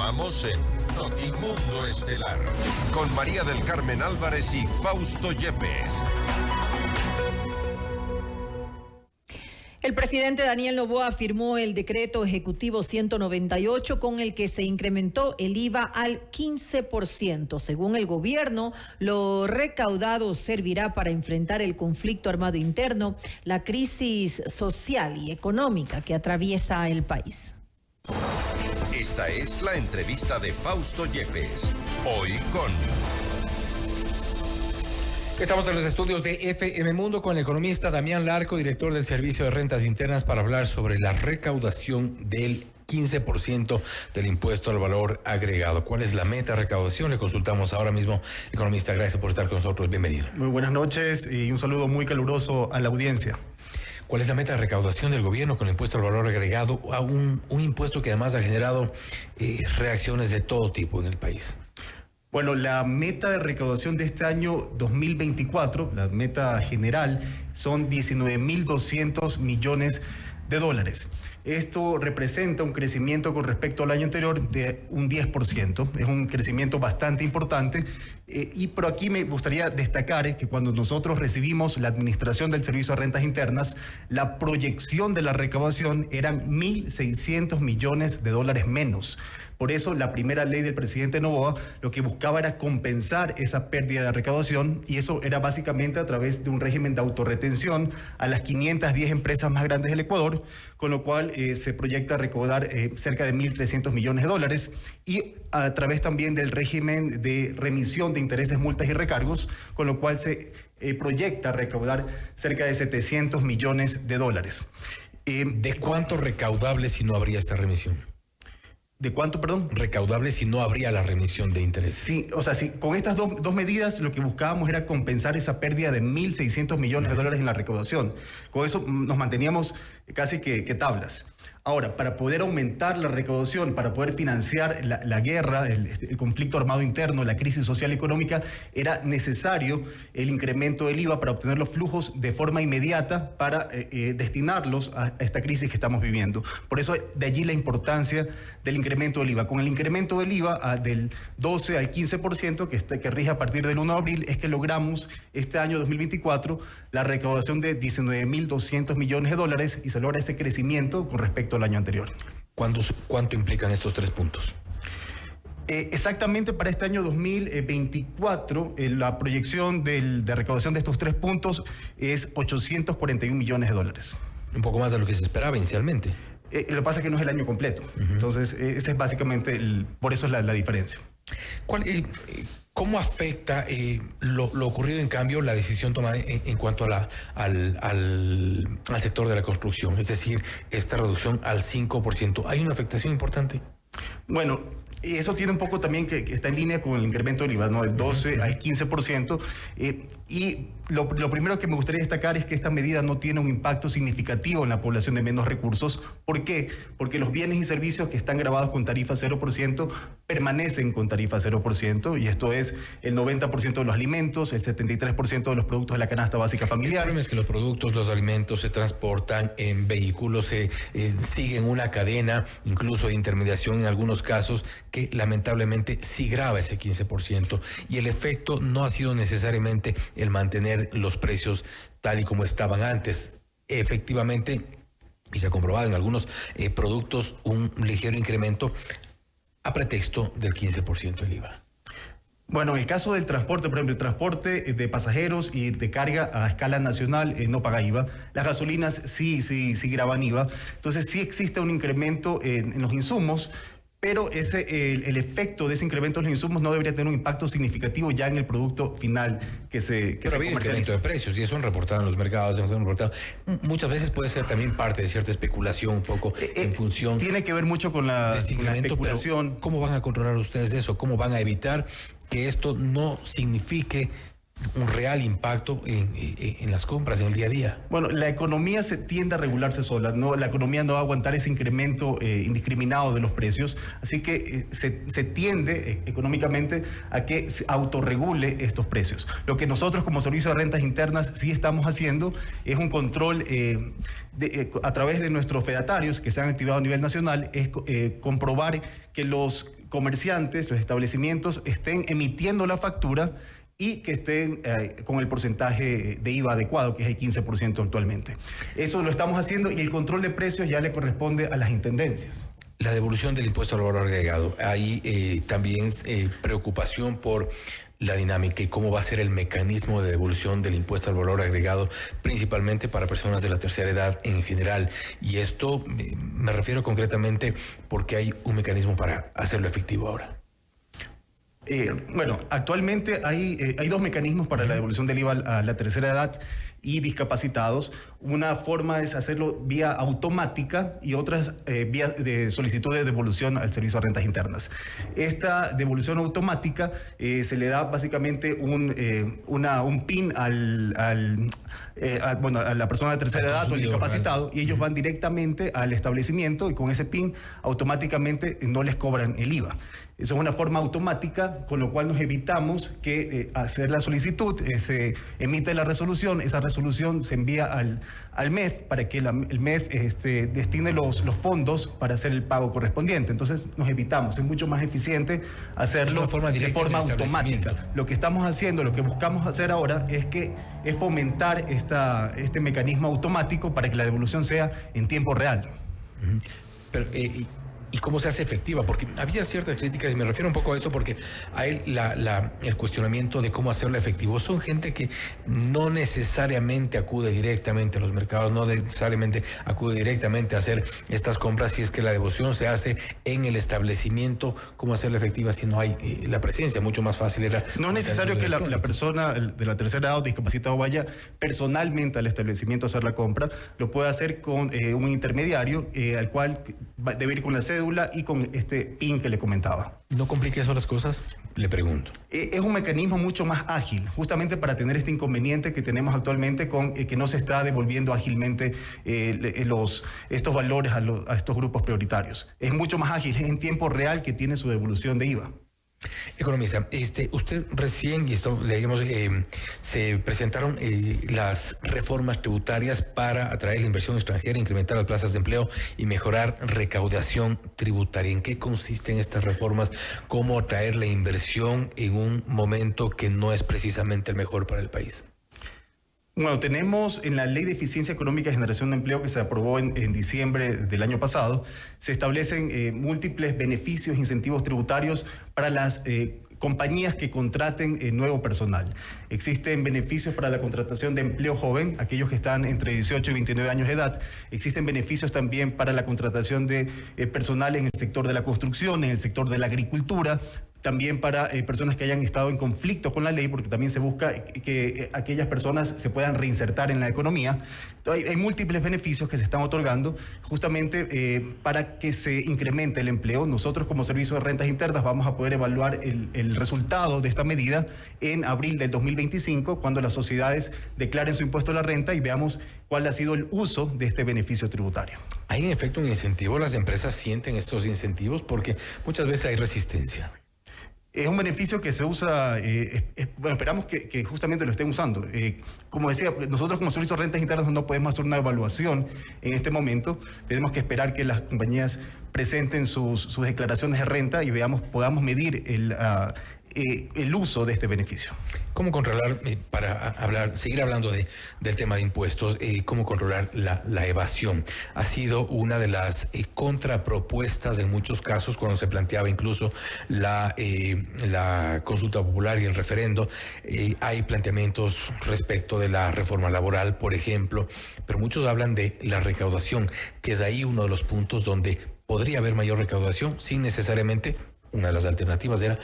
Continuamos en Notimundo Estelar con María del Carmen Álvarez y Fausto Yepes. El presidente Daniel Noboa firmó el decreto ejecutivo 198 con el que se incrementó el IVA al 15%. Según el gobierno, lo recaudado servirá para enfrentar el conflicto armado interno, la crisis social y económica que atraviesa el país. Esta es la entrevista de Fausto Yepes. Hoy con... Estamos en los estudios de FM Mundo con el economista Damián Larco, director del Servicio de Rentas Internas, para hablar sobre la recaudación del 15% del impuesto al valor agregado. ¿Cuál es la meta de recaudación? Le consultamos ahora mismo. Economista, gracias por estar con nosotros. Bienvenido. Muy buenas noches y un saludo muy caluroso a la audiencia. ¿Cuál es la meta de recaudación del gobierno con el impuesto al valor agregado a un impuesto que además ha generado reacciones de todo tipo en el país? Bueno, la meta de recaudación de este año 2024, la meta general, son 19.200 millones de dólares. Esto representa un crecimiento con respecto al año anterior de un 10%. Es un crecimiento bastante importante. Pero aquí me gustaría destacar que cuando nosotros recibimos la administración del Servicio de Rentas Internas, la proyección de la recaudación eran 1.600 millones de dólares menos. Por eso, la primera ley del presidente Noboa lo que buscaba era compensar esa pérdida de recaudación, y eso era básicamente a través de un régimen de autorretención a las 510 empresas más grandes del Ecuador, con lo cual se proyecta recaudar cerca de 1.300 millones de dólares, y a través también del régimen de remisión de intereses, multas y recargos, con lo cual se proyecta recaudar cerca de 700 millones de dólares. ¿De cuánto recaudable si no habría esta remisión? ¿De cuánto, perdón? Recaudable si no habría la remisión de intereses. Sí, o sea, sí, con estas dos medidas lo que buscábamos era compensar esa pérdida de 1.600 millones de dólares en la recaudación. Con eso nos manteníamos casi que tablas. Ahora, para poder aumentar la recaudación, para poder financiar la guerra, el conflicto armado interno, la crisis social y económica, era necesario el incremento del IVA para obtener los flujos de forma inmediata para destinarlos a esta crisis que estamos viviendo. Por eso, de allí la importancia del incremento del IVA. Con el incremento del IVA del 12 al 15%, que rige a partir del 1 de abril, es que logramos este año 2024 la recaudación de 19.200 millones de dólares y se logra ese crecimiento con respecto al año anterior. ¿Cuánto implican estos 3 puntos? Exactamente para este año 2024, la proyección de recaudación de estos 3 puntos es 841 millones de dólares. Un poco más de lo que se esperaba inicialmente. Lo que pasa es que no es el año completo. Entonces, ese es básicamente, por eso es la diferencia. ¿Cómo afecta lo ocurrido, en cambio, la decisión tomada en cuanto a al sector de la construcción? Es decir, esta reducción al 5%. ¿Hay una afectación importante? Bueno, eso tiene un poco también que está en línea con el incremento del IVA, ¿no? Del 12 al 15%. Y lo primero que me gustaría destacar es que esta medida no tiene un impacto significativo en la población de menos recursos. ¿Por qué? Porque los bienes y servicios que están grabados con tarifa 0% permanecen con tarifa 0%, y esto es el 90% de los alimentos, el 73% de los productos de la canasta básica familiar. El problema es que los productos, los alimentos se transportan en vehículos, siguen una cadena, incluso de intermediación en algunos casos, que lamentablemente sí grava ese 15%, y el efecto no ha sido necesariamente el mantener los precios tal y como estaban antes. Efectivamente, y se ha comprobado en algunos productos un ligero incremento a pretexto del 15% del IVA. Bueno, en el caso del transporte, por ejemplo, el transporte de pasajeros y de carga a escala nacional no paga IVA. Las gasolinas sí graban IVA. Entonces sí existe un incremento en los insumos, pero el efecto de ese incremento en los insumos no debería tener un impacto significativo ya en el producto final que se Pero había incremento de precios, y eso han reportado en los mercados, muchas veces puede ser también parte de cierta especulación, un poco en función. Tiene que ver mucho con la especulación. ¿Cómo van a controlar ustedes eso? ¿Cómo van a evitar que esto no signifique un real impacto en las compras, en el día a día. Bueno, la economía se tiende a regularse sola, ¿no? La economía no va a aguantar ese incremento indiscriminado de los precios, así que se tiende económicamente a que se autorregule estos precios. Lo que nosotros como Servicio de Rentas Internas sí estamos haciendo es un control a través de nuestros fedatarios que se han activado a nivel nacional, es comprobar que los comerciantes, los establecimientos estén emitiendo la factura y que estén con el porcentaje de IVA adecuado, que es el 15% actualmente. Eso lo estamos haciendo y el control de precios ya le corresponde a las intendencias. La devolución del impuesto al valor agregado. Hay también preocupación por la dinámica y cómo va a ser el mecanismo de devolución del impuesto al valor agregado, principalmente para personas de la tercera edad en general. Y esto me refiero concretamente porque hay un mecanismo para hacerlo efectivo ahora. Bueno, actualmente hay dos mecanismos para la devolución del IVA a la tercera edad y discapacitados. Una forma es hacerlo vía automática y otras vía de solicitud de devolución al Servicio de Rentas Internas. Esta devolución automática se le da básicamente un PIN a la persona de tercera edad o el discapacitado, y ellos van directamente al establecimiento y con ese PIN automáticamente no les cobran el IVA. Eso es una forma automática, con lo cual nos evitamos que hacer la solicitud, se emite la resolución, esa resolución se envía al MEF para que el MEF destine los fondos para hacer el pago correspondiente. Entonces nos evitamos, es mucho más eficiente hacerlo de forma automática. Lo que estamos haciendo, lo que buscamos hacer ahora es fomentar este mecanismo automático para que la devolución sea en tiempo real. Pero, ¿y cómo se hace efectiva? Porque había ciertas críticas, y me refiero un poco a esto porque hay el cuestionamiento de cómo hacerlo efectivo. Son gente que no necesariamente acude directamente a los mercados, no necesariamente acude directamente a hacer estas compras, si es que la devolución se hace en el establecimiento. ¿Cómo hacerla efectiva si no hay la presencia? Mucho más fácil era... No es necesario que la persona de la tercera edad o discapacitado vaya personalmente al establecimiento a hacer la compra. Lo puede hacer con un intermediario al cual debe ir con la cédula y con este PIN que le comentaba. ¿No complique eso las cosas? Le pregunto. Es un mecanismo mucho más ágil, justamente para tener este inconveniente que tenemos actualmente con que no se está devolviendo ágilmente estos valores a estos grupos prioritarios. Es mucho más ágil, es en tiempo real que tiene su devolución de IVA. Economista, usted recién, y esto leímos, se presentaron las reformas tributarias para atraer la inversión extranjera, incrementar las plazas de empleo y mejorar recaudación tributaria. ¿En qué consisten estas reformas? ¿Cómo atraer la inversión en un momento que no es precisamente el mejor para el país? Bueno, tenemos en la Ley de Eficiencia Económica y Generación de Empleo que se aprobó en diciembre del año pasado, se establecen múltiples beneficios e incentivos tributarios para las compañías que contraten nuevo personal. Existen beneficios para la contratación de empleo joven, aquellos que están entre 18 y 29 años de edad. Existen beneficios también para la contratación de personal en el sector de la construcción, en el sector de la agricultura, también para personas que hayan estado en conflicto con la ley, porque también se busca que aquellas personas se puedan reinsertar en la economía. Entonces, hay múltiples beneficios que se están otorgando justamente para que se incremente el empleo. Nosotros como Servicio de Rentas Internas vamos a poder evaluar el resultado de esta medida en abril del 2025, cuando las sociedades declaren su impuesto a la renta y veamos cuál ha sido el uso de este beneficio tributario. ¿Hay en efecto un incentivo? ¿Las empresas sienten estos incentivos? Porque muchas veces hay resistencia. Es un beneficio que se usa, bueno, esperamos que justamente lo estén usando. Como decía, nosotros como Servicio de Rentas Internas no podemos hacer una evaluación en este momento. Tenemos que esperar que las compañías presenten sus declaraciones de renta y podamos medir el uso de este beneficio. ¿Cómo controlar, seguir hablando del tema de impuestos, cómo controlar la evasión? Ha sido una de las contrapropuestas en muchos casos cuando se planteaba incluso la consulta popular y el referendo. Hay planteamientos respecto de la reforma laboral, por ejemplo, pero muchos hablan de la recaudación, que es ahí uno de los puntos donde podría haber mayor recaudación sin necesariamente... Una de las alternativas era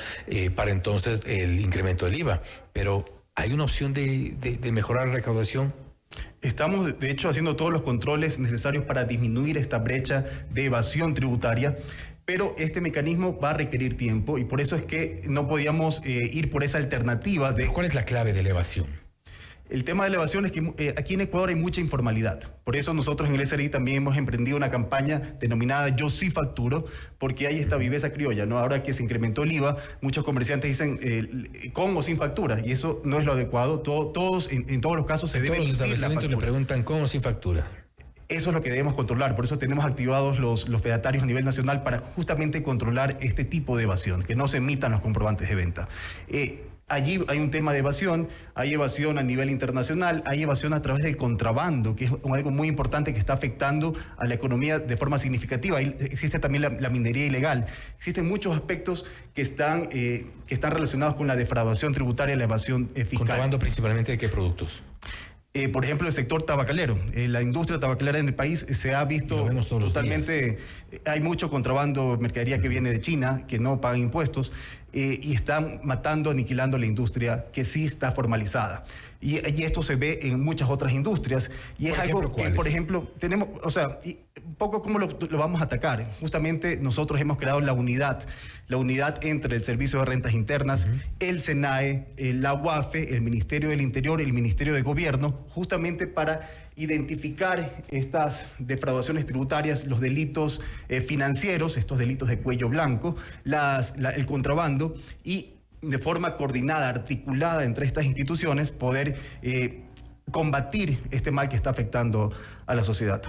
para entonces el incremento del IVA, pero ¿hay una opción de mejorar la recaudación? Estamos, de hecho, haciendo todos los controles necesarios para disminuir esta brecha de evasión tributaria. pero este mecanismo va a requerir tiempo y por eso es que no podíamos ir por esa alternativa de... ¿Cuál es la clave de la evasión? El tema de la evasión es que aquí en Ecuador hay mucha informalidad. Por eso nosotros en el SRI también hemos emprendido una campaña denominada Yo sí facturo, porque hay esta viveza criolla, ¿no? Ahora que se incrementó el IVA, muchos comerciantes dicen con o sin factura, y eso no es lo adecuado. Todos, en todos los casos se debe Todos los emitir la establecimientos le factura. preguntan con o sin factura. Eso es lo que debemos controlar, por eso tenemos activados los fedatarios a nivel nacional para justamente controlar este tipo de evasión, que no se emitan los comprobantes de venta. Allí hay un tema de evasión, hay evasión a nivel internacional, hay evasión a través del contrabando, que es algo muy importante que está afectando a la economía de forma significativa. Ahí existe también la minería ilegal. Existen muchos aspectos que están relacionados con la defraudación tributaria y la evasión fiscal. ¿Contrabando principalmente de qué productos? Por ejemplo, el sector tabacalero. La industria tabacalera en el país se ha visto totalmente... Hay mucho contrabando, mercadería que viene de China, que no paga impuestos, y están matando, aniquilando la industria que sí está formalizada. Y esto se ve en muchas otras industrias. Y es algo que, por ejemplo, tenemos... O sea, un poco cómo lo vamos a atacar. Justamente nosotros hemos creado la unidad entre el Servicio de Rentas Internas, el SENAE, la UAFE, el Ministerio del Interior, el Ministerio de Gobierno, justamente para identificar estas defraudaciones tributarias, los delitos financieros, estos delitos de cuello blanco, el contrabando, y de forma coordinada, articulada entre estas instituciones, poder combatir este mal que está afectando a la sociedad.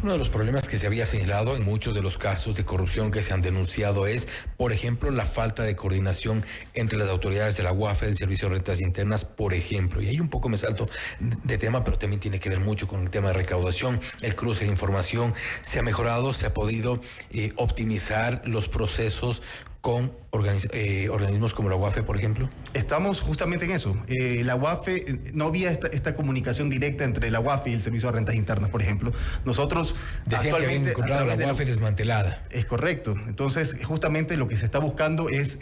Uno de los problemas que se había señalado en muchos de los casos de corrupción que se han denunciado es, por ejemplo, la falta de coordinación entre las autoridades de la UAFE, del Servicio de Rentas Internas, por ejemplo. Y ahí un poco me salto de tema, pero también tiene que ver mucho con el tema de recaudación, el cruce de información. Se ha mejorado, se ha podido optimizar los procesos con organismos como la UAFE, por ejemplo. Estamos justamente en eso. La UAFE, no había esta comunicación directa entre la UAFE y el Servicio de Rentas Internas, por ejemplo. Nosotros decían que habían encontrado la UAFE desmantelada. Es correcto. Entonces, justamente lo que se está buscando es,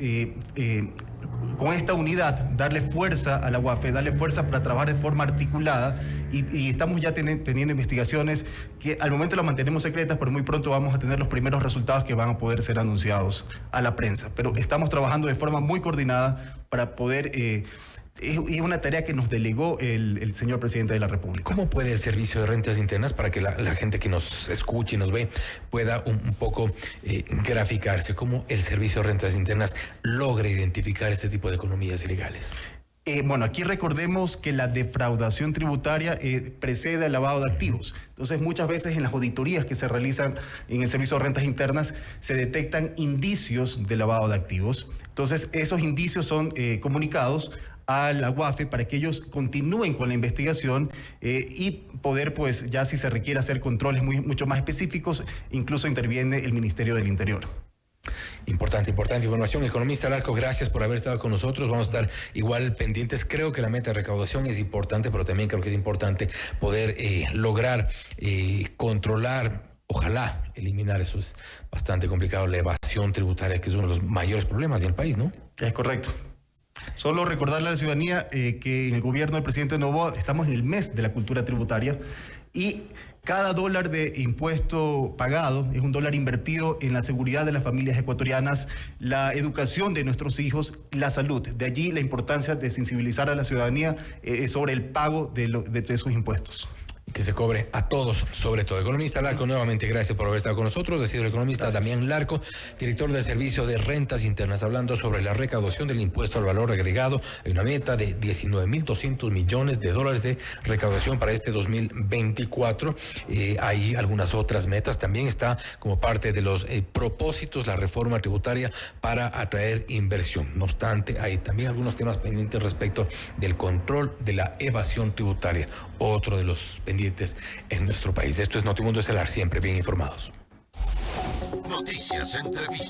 con esta unidad, darle fuerza a la UAFE, darle fuerza para trabajar de forma articulada, y estamos ya teniendo investigaciones que al momento las mantenemos secretas, pero muy pronto vamos a tener los primeros resultados que van a poder ser anunciados a la prensa. Pero estamos trabajando de forma muy coordinada para poder... es una tarea que nos delegó el señor presidente de la República. ¿Cómo puede el Servicio de Rentas Internas, para que la gente que nos escuche y nos ve pueda un poco graficarse, cómo el Servicio de Rentas Internas logra identificar este tipo de economías ilegales? Bueno, aquí recordemos que la defraudación tributaria precede al lavado de activos. Entonces, muchas veces en las auditorías que se realizan en el Servicio de Rentas Internas se detectan indicios de lavado de activos. Entonces, esos indicios son comunicados a la UAFE para que ellos continúen con la investigación y poder, pues, ya si se requiere hacer controles mucho más específicos, incluso interviene el Ministerio del Interior. Importante información. Economista Larco, gracias por haber estado con nosotros. Vamos a estar igual pendientes. Creo que la meta de recaudación es importante, pero también creo que es importante poder lograr controlar, ojalá eliminar, eso es bastante complicado, la evasión tributaria, que es uno de los mayores problemas del país, ¿no? Es correcto. Solo recordarle a la ciudadanía que en el gobierno del presidente Noboa estamos en el mes de la cultura tributaria, y cada dólar de impuesto pagado es un dólar invertido en la seguridad de las familias ecuatorianas, la educación de nuestros hijos, la salud. De allí la importancia de sensibilizar a la ciudadanía sobre el pago de sus impuestos. Que se cobre a todos, sobre todo. Economista Larco, nuevamente gracias por haber estado con nosotros. Ha sido el economista Damián Larco, director del Servicio de Rentas Internas, hablando sobre la recaudación del impuesto al valor agregado. Hay una meta de 19.200 millones de dólares de recaudación para este 2024. Hay algunas otras metas. También está como parte de los propósitos la reforma tributaria para atraer inversión. No obstante, hay también algunos temas pendientes respecto del control de la evasión tributaria, otro de los pendientes en nuestro país. Esto es Notimundo Estelar, siempre bien informados. Noticias, entrevistas.